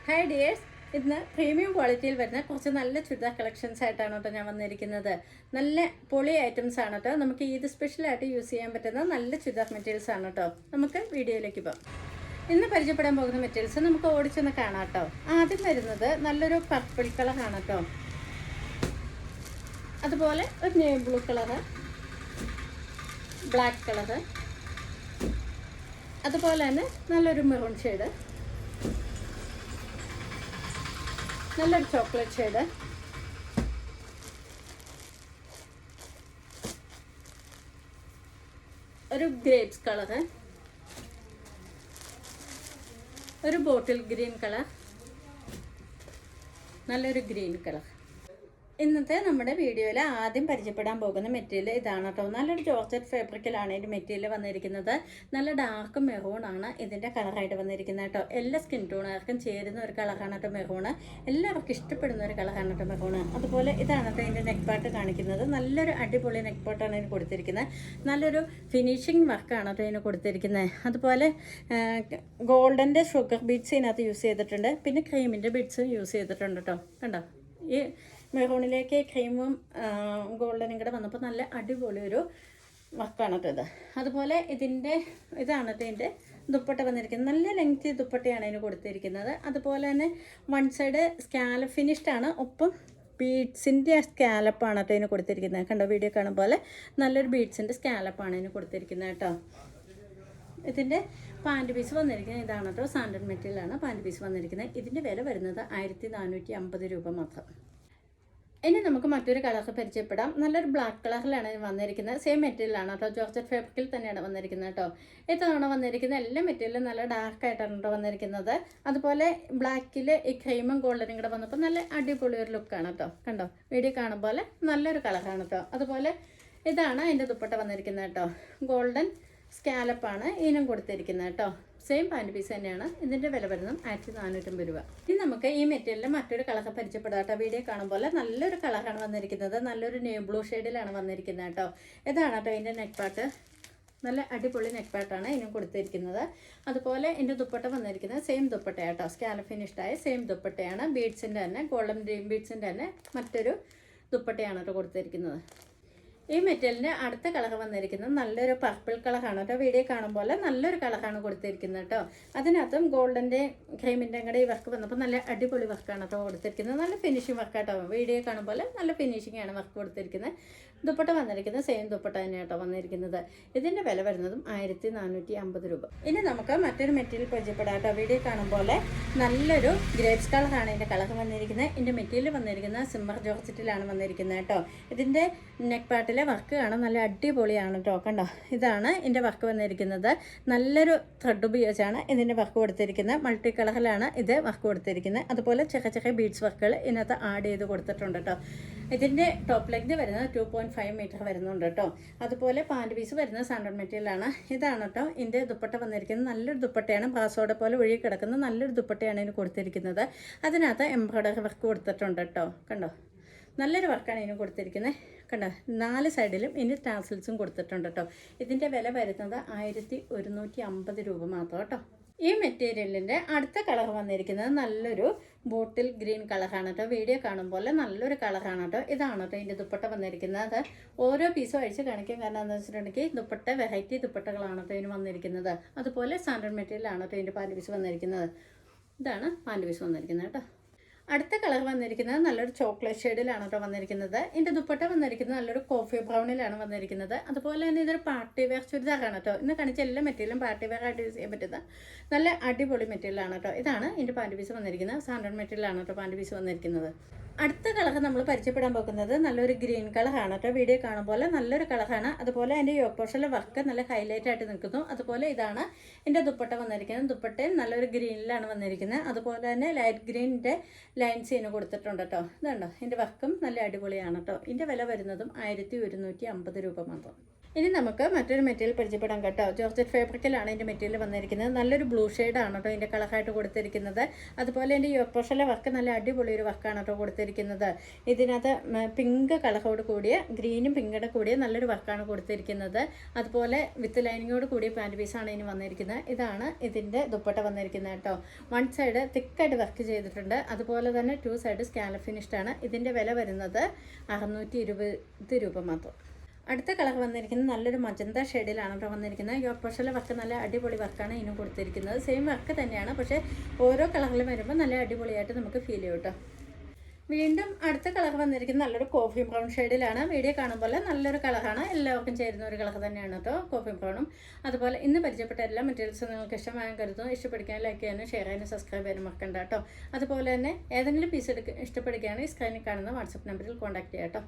Hi dears, ഇന്ന് premium ക്വാളിറ്റിയിൽ വരുന്ന കുറച്ച് നല്ല ചുരിദാർ കളക്ഷൻസ് ആയിട്ടാണ് കേട്ടോ ഞാൻ വന്നിരിക്കുന്നത്. നല്ല പൊളി ഐറ്റംസ് ആണ് കേട്ടോ. നമുക്ക് ഈദ് സ്പെഷ്യലായിട്ട് യൂസ് ചെയ്യാൻ പറ്റുന്ന നല്ല ചുരിദാർ മെറ്റീരിയൽസ് ആണ് കേട്ടോ. നമുക്ക് വീഡിയോയിലേക്ക് പോകാം. ഇന്ന് പരിചയപ്പെടാൻ പോകുന്ന മെറ്റീരിയൽസ് നമുക്ക് ഓടിച്ചൊന്ന് കാണാം കേട്ടോ. ആദ്യം വരുന്നത് നല്ലൊരു പർപ്പിൾ കളറാണ് കേട്ടോ. അതുപോലെ ഒരു navy blue colour, black colour, അതുപോലെ തന്നെ നല്ലൊരു മെറൂൺ ഷെയ്ഡ്, നല്ലൊരു ചോക്ലേറ്റ് ഷെയ്ഡ്, ഒരു ഗ്രേപ്സ് കളറ്, ഒരു ബോട്ടിൽ ഗ്രീൻ കളർ, നല്ലൊരു ഗ്രീൻ കളർ. ഇന്നത്തെ നമ്മുടെ വീഡിയോയിൽ ആദ്യം പരിചയപ്പെടാൻ പോകുന്ന മെറ്റീരിയൽ ഇതാണ് കേട്ടോ. നല്ലൊരു ജോർജറ്റ് ഫാബ്രിക്കിലാണ് ഇതിൻ്റെ മെറ്റീരിയൽ വന്നിരിക്കുന്നത്. നല്ല ഡാർക്ക് മെറൂൺ ആണ് ഇതിൻ്റെ കളറായിട്ട് വന്നിരിക്കുന്നത് കേട്ടോ. എല്ലാ സ്കിൻ ടോണുകാർക്കും ചേരുന്ന ഒരു കളറാണ് കേട്ടോ മെറൂണ്. എല്ലാവർക്കും ഇഷ്ടപ്പെടുന്ന ഒരു കളറാണ് കേട്ടോ മെറൂണ്. അതുപോലെ ഇതാണ് കേട്ടോ ഇതിൻ്റെ നെക്ക് പാർട്ട് കാണിക്കുന്നത്. നല്ലൊരു അടിപൊളി നെക്ക് പാർട്ടാണ് ഇതിന് കൊടുത്തിരിക്കുന്നത്. നല്ലൊരു ഫിനിഷിങ് വർക്കാണ് കേട്ടോ ഇതിന് കൊടുത്തിരിക്കുന്നത്. അതുപോലെ ഗോൾഡൻ്റെ ഷുഗർ ബീഡ്സ് ഇതിനകത്ത് യൂസ് ചെയ്തിട്ടുണ്ട്. പിന്നെ ക്രീമിൻ്റെ ബീഡ്സും യൂസ് ചെയ്തിട്ടുണ്ട് കേട്ടോ. കണ്ടോ, ഈ മെറൂണിലേക്ക് ക്രീമും ഗോൾഡനും കൂടെ വന്നപ്പോൾ നല്ല അടിപൊളി ഒരു വർക്കാണ് കേട്ടോ ഇത്. അതുപോലെ ഇതാണ് കേട്ടോ ഇതിൻ്റെ ദുപ്പട്ട വന്നിരിക്കുന്നത്. നല്ല ലെങ്തി ദുപ്പട്ടയാണ് ഇതിന് കൊടുത്തിരിക്കുന്നത്. അതുപോലെ തന്നെ വൺ സൈഡ് സ്കാലപ്പ് ഫിനിഷ്ഡാണ്, ഒപ്പം ബീഡ്സിൻ്റെ സ്കാലപ്പാണ് കേട്ടോ ഇതിന് കൊടുത്തിരിക്കുന്നത്. കണ്ടോ, വീഡിയോ കാണും പോലെ നല്ലൊരു ബീഡ്സിൻ്റെ സ്കാലപ്പാണ് ഇതിന് കൊടുത്തിരിക്കുന്നത് കേട്ടോ. ഇതിൻ്റെ പാൻറ് പീസ് വന്നിരിക്കുന്നത് ഇതാണ് കേട്ടോ. സാൻഡൻ മെറ്റീരിയലാണ് പാൻറ് പീസ് വന്നിരിക്കുന്നത്. ഇതിൻ്റെ വില വരുന്നത് 1450 രൂപ മാത്രം. ഇനി നമുക്ക് മറ്റൊരു കളർ പരിചയപ്പെടാം. നല്ലൊരു ബ്ലാക്ക് കളറിലാണ് വന്നിരിക്കുന്നത്. സെയിം മെറ്റീരിയലാണ് കേട്ടോ. ജോർജറ്റ് ഫാബ്രിക്കിൽ തന്നെയാണ് വന്നിരിക്കുന്നത് കേട്ടോ. ഇതാണ് വന്നിരിക്കുന്ന എല്ലാ മെറ്റീരിയലും നല്ല ഡാർക്കായിട്ടാണ് കേട്ടോ വന്നിരിക്കുന്നത്. അതുപോലെ ബ്ലാക്കിൽ ഈ ക്രീമും ഗോൾഡനും കൂടെ വന്നപ്പോൾ നല്ല അടിപൊളി ഒരു ലുക്കാണ് കേട്ടോ. കണ്ടോ, വീഡിയോ കാണുമ്പോൾ നല്ലൊരു കളറാണ് കേട്ടോ. അതുപോലെ ഇതാണ് അതിൻ്റെ ദുപ്പട്ട വന്നിരിക്കുന്നത് കേട്ടോ. ഗോൾഡൻ സ്കാലപ്പാണ് ഇതിനും കൊടുത്തിരിക്കുന്നത് കേട്ടോ. സെയിം പാൻറ് പീസ് തന്നെയാണ്. ഇതിൻ്റെ വില വരുന്നത് 1450 രൂപ. ഇനി നമുക്ക് ഈ മെറ്റീരിയലിൽ മറ്റൊരു കളർ പരിചയപ്പെടാം കേട്ടോ. വീഡിയോ കാണുമ്പോൾ നല്ലൊരു കളറാണ് വന്നിരിക്കുന്നത്. നല്ലൊരു നേവി ബ്ലൂ ഷെയ്ഡിലാണ് വന്നിരിക്കുന്നത് കേട്ടോ. ഇതാണ് കേട്ടോ ഇതിൻ്റെ നെക്ക് പാർട്ട്. നല്ല അടിപൊളി നെക്ക് പാർട്ടാണ് ഇതിനും കൊടുത്തിരിക്കുന്നത്. അതുപോലെ ഇതിൻ്റെ ദുപ്പട്ട വന്നിരിക്കുന്നത് സെയിം ദുപ്പട്ടയാട്ടോ. സ്കാലപ്പ് ഫിനിഷ്ഡായ സെയിം ദുപ്പട്ടയാണ്. ബീഡ്സിൻ്റെ തന്നെ ഗോൾഡൻ ബീഡ്സിൻ്റെ തന്നെ മറ്റൊരു ദുപ്പട്ടയാണ് കേട്ടോ കൊടുത്തിരിക്കുന്നത്. ഈ മെറ്റീരിയലിൻ്റെ അടുത്ത കളർ വന്നിരിക്കുന്നത് നല്ലൊരു പർപ്പിൾ കളറാണ് കേട്ടോ. വീഡിയോ കാണുമ്പോൾ നല്ലൊരു കളറാണ് കൊടുത്തിരിക്കുന്നത് കേട്ടോ. അതിനകത്തും ഗോൾഡൻ്റെ ക്രീമിൻ്റെ കൂടെ ഈ വർക്ക് വന്നപ്പോൾ നല്ല അടിപൊളി വർക്കാണ് കേട്ടോ കൊടുത്തിരിക്കുന്നത്. നല്ല ഫിനിഷിങ് വർക്കാട്ടോ. വീഡിയോ കാണുമ്പോൾ നല്ല ഫിനിഷിംഗ് ആണ് വർക്ക് കൊടുത്തിരിക്കുന്നത്. ദുപ്പട്ട വന്നിരിക്കുന്നത് സെയിം ദുപ്പട്ട തന്നെ കേട്ടോ വന്നിരിക്കുന്നത്. ഇതിൻ്റെ വില വരുന്നതും 1450 രൂപ. ഇനി നമുക്ക് മറ്റൊരു മെറ്റീരിയൽ പരിചയപ്പെടാം കേട്ടോ. വീഡിയോ കാണുമ്പോൾ നല്ലൊരു ഗ്രേപ്സ് കളറാണ് ഇതിൻ്റെ കളർ വന്നിരിക്കുന്നത്. ഇതിൻ്റെ മെറ്റീരിയൽ വന്നിരിക്കുന്നത് സിമ്മർ ജോർജറ്റിലാണ് വന്നിരിക്കുന്നത് കേട്ടോ. ഇതിൻ്റെ നെക്ക് പാർട്ടിൽ വർക്ക് കാണാൻ നല്ല അടിപൊളിയാണ് കേട്ടോ. കണ്ടോ, ഇതാണ് ഇതിൻ്റെ വർക്ക് വന്നിരിക്കുന്നത്. നല്ലൊരു ത്രെഡ് ഉപയോഗിച്ചാണ് ഇതിൻ്റെ വർക്ക് കൊടുത്തിരിക്കുന്നത്. മൾട്ടി കളറിലാണ് ഇത് വർക്ക് കൊടുത്തിരിക്കുന്നത്. അതുപോലെ ചെറിയ ചെറിയ ബീഡ്സ് വർക്കുകൾ ഇതിനകത്ത് ആഡ് ചെയ്ത് കൊടുത്തിട്ടുണ്ട് കേട്ടോ. ഇതിൻ്റെ ടോപ്പ് ലെഗ് വരുന്നത് 2.5 മീറ്റർ വരുന്നുണ്ട് കേട്ടോ. അതുപോലെ പാൻറ് പീസ് വരുന്നത് സാൻഡൺ മെറ്റീരിയലാണ്. ഇതാണ് കേട്ടോ ഇതിൻ്റെ ദുപ്പട്ട വന്നിരിക്കുന്നത്. നല്ലൊരു ദുപ്പട്ടയാണ്. ബ്രാസോടെ പോലെ ഒഴുകി കിടക്കുന്ന നല്ലൊരു ദുപ്പട്ടയാണ് ഇതിന് കൊടുത്തിരിക്കുന്നത്. അതിനകത്ത് എംബ്രോയ്ഡറി വർക്ക് കൊടുത്തിട്ടുണ്ട് കേട്ടോ. കണ്ടോ, നല്ലൊരു വർക്കാണ് ഇതിന് കൊടുത്തിരിക്കുന്നത്. കണ്ടോ, 4 സൈഡിലും ഇതിന് ടാസിൽസും കൊടുത്തിട്ടുണ്ട് കേട്ടോ. ഇതിൻ്റെ വില വരുന്നത് 1150 രൂപ മാത്രം കേട്ടോ. ഈ മെറ്റീരിയലിൻ്റെ അടുത്ത കളർ വന്നിരിക്കുന്നത് നല്ലൊരു ബോട്ടിൽ ഗ്രീൻ കളറാണ് കേട്ടോ. വീഡിയോ കാണുമ്പോൾ നല്ലൊരു കളറാണ് കേട്ടോ. ഇതാണ് കേട്ടോ ഇതിൻ്റെ ദുപ്പട്ട വന്നിരിക്കുന്നത്. ഓരോ പീസും അഴിച്ച് കാണിക്കും. കാരണം എന്താണെന്ന് വെച്ചിട്ടുണ്ടെങ്കിൽ ദുപ്പട്ട വെറൈറ്റി ദുപ്പട്ടകളാണ് കേട്ടോ ഇതിന് വന്നിരിക്കുന്നത്. അതുപോലെ സാൻഡൺ മെറ്റീരിയലാണ് കേട്ടോ ഇതിൻ്റെ പാൻറ് പീസ് വന്നിരിക്കുന്നത്. ഇതാണ് പാൻറ് പീസ് വന്നിരിക്കുന്നത് കേട്ടോ. അടുത്ത കളർ വന്നിരിക്കുന്നത് നല്ലൊരു ചോക്ലേറ്റ് ഷെയ്ഡിലാണ് കേട്ടോ വന്നിരിക്കുന്നത്. ഇതിൻ്റെ ദുപ്പട്ട വന്നിരിക്കുന്നത് നല്ലൊരു കോഫി ബ്രൗണിലാണ് വന്നിരിക്കുന്നത്. അതുപോലെ തന്നെ ഇതൊരു പാർട്ടി വെയർ ചുരിദാറാണ് കേട്ടോ. ഇന്ന് കാണിച്ച എല്ലാ മെറ്റീരിയലും പാർട്ടി വെയർ ആയിട്ട് യൂസ് ചെയ്യാൻ പറ്റുന്ന നല്ല അടിപൊളി മെറ്റീരിയലാണ് കേട്ടോ. ഇതാണ് ഇതിൻ്റെ പാൻറ് പീസ് വന്നിരിക്കുന്നത്. സാൻഡൺ മെറ്റീരിയലാണ് കേട്ടോ പാൻറ് പീസ് വന്നിരിക്കുന്നത്. അടുത്ത കളർ നമ്മൾ പരിചയപ്പെടാൻ പോകുന്നത് നല്ലൊരു ഗ്രീൻ കളറാണ് കേട്ടോ. വീഡിയോ കാണുമ്പോൾ നല്ലൊരു കളറാണ്. അതുപോലെ അതിൻ്റെ യോക്ക് പോർഷനിലെ വർക്ക് നല്ല ഹൈലൈറ്റ് ആയിട്ട് നിൽക്കുന്നു. അതുപോലെ ഇതാണ് എൻ്റെ ദുപ്പട്ട വന്നിരിക്കുന്നത്. ദുപ്പട്ടയിൽ നല്ലൊരു ഗ്രീനിലാണ് വന്നിരിക്കുന്നത്. അതുപോലെ തന്നെ ലൈറ്റ് ഗ്രീനിൻ്റെ ലൈൻസ് ഇതിന് കൊടുത്തിട്ടുണ്ട് കേട്ടോ. ഇതുണ്ടോ, ഇതിൻ്റെ വർക്കും നല്ല അടിപൊളിയാണ് കേട്ടോ. ഇതിൻ്റെ വില വരുന്നതും 1150 രൂപ മാത്രം. ഇനി നമുക്ക് മറ്റൊരു മെറ്റീരിയൽ പരിചയപ്പെടാം കേട്ടോ. ജോർജറ്റ് ഫാബ്രിക്കിലാണ് ഇതിൻ്റെ മെറ്റീരിയൽ വന്നിരിക്കുന്നത്. നല്ലൊരു ബ്ലൂ ഷെയ്ഡാണ് കേട്ടോ ഇതിൻ്റെ കളറായിട്ട് കൊടുത്തിരിക്കുന്നത്. അതുപോലെ എൻ്റെ യോപ്പോഷലെ വർക്ക് നല്ല അടിപൊളി ഒരു വർക്കാണ് കേട്ടോ കൊടുത്തിരിക്കുന്നത്. ഇതിനകത്ത് പിങ്ക് കളറോട് കൂടിയ ഗ്രീനും പിങ്കോട് കൂടിയ നല്ലൊരു വർക്കാണ് കൊടുത്തിരിക്കുന്നത്. അതുപോലെ വിത്ത് ലൈനിങ്ങോട് കൂടിയ പാൻറ് പീസാണ് ഇതിന് വന്നിരിക്കുന്നത്. ഇതാണ് ഇതിൻ്റെ ദുപ്പട്ട വന്നിരിക്കുന്നത് കേട്ടോ. വൺ സൈഡ് തിക്കായിട്ട് വർക്ക് ചെയ്തിട്ടുണ്ട്. അതുപോലെ തന്നെ 2 സൈഡ് സ്കാലപ്പ് ഫിനിഷ്ഡാണ്. ഇതിൻ്റെ വില വരുന്നത് 620 രൂപ മാത്രം. അടുത്ത കളർ വന്നിരിക്കുന്നത് നല്ലൊരു മജന്ത ഷെയ്ഡിലാണ് കേട്ടോ വന്നിരിക്കുന്നത്. യോക്ക് പോഷനിലെ വർക്ക് നല്ല അടിപൊളി വർക്കാണ് ഇതിനും കൊടുത്തിരിക്കുന്നത്. സെയിം വർക്ക് തന്നെയാണ്, പക്ഷേ ഓരോ കളറിലും വരുമ്പോൾ നല്ല അടിപൊളിയായിട്ട് നമുക്ക് ഫീൽ ചെയ്യും കേട്ടോ. വീണ്ടും അടുത്ത കളർ വന്നിരിക്കുന്നത് നല്ലൊരു കോഫി ബ്രൗൺ ഷെയ്ഡിലാണ്. വീഡിയോ കാണുമ്പോൾ നല്ലൊരു കളറാണ്, എല്ലാവർക്കും ചേരുന്ന ഒരു കളർ തന്നെയാണ് കേട്ടോ കോഫി ബ്രൗണും. അതുപോലെ ഇന്ന് പരിചയപ്പെട്ട എല്ലാ മെറ്റീരിയൽസും നിങ്ങൾക്ക് ഇഷ്ടമാകാൻ കരുതുന്നു. ഇഷ്ടപ്പെടുക്കാൻ ലൈക്ക് ചെയ്യാനും ഷെയർ ചെയ്യാനും സബ്സ്ക്രൈബ് ചെയ്യാനും മറക്കണ്ട കേട്ടോ. അതുപോലെ തന്നെ ഏതെങ്കിലും പീസ് ഇഷ്ടപ്പെടുകയാണെങ്കിൽ സ്ക്രീനിൽ കാണുന്ന വാട്സപ്പ് നമ്പറിൽ കോൺടാക്ട് ചെയ്യാം കേട്ടോ.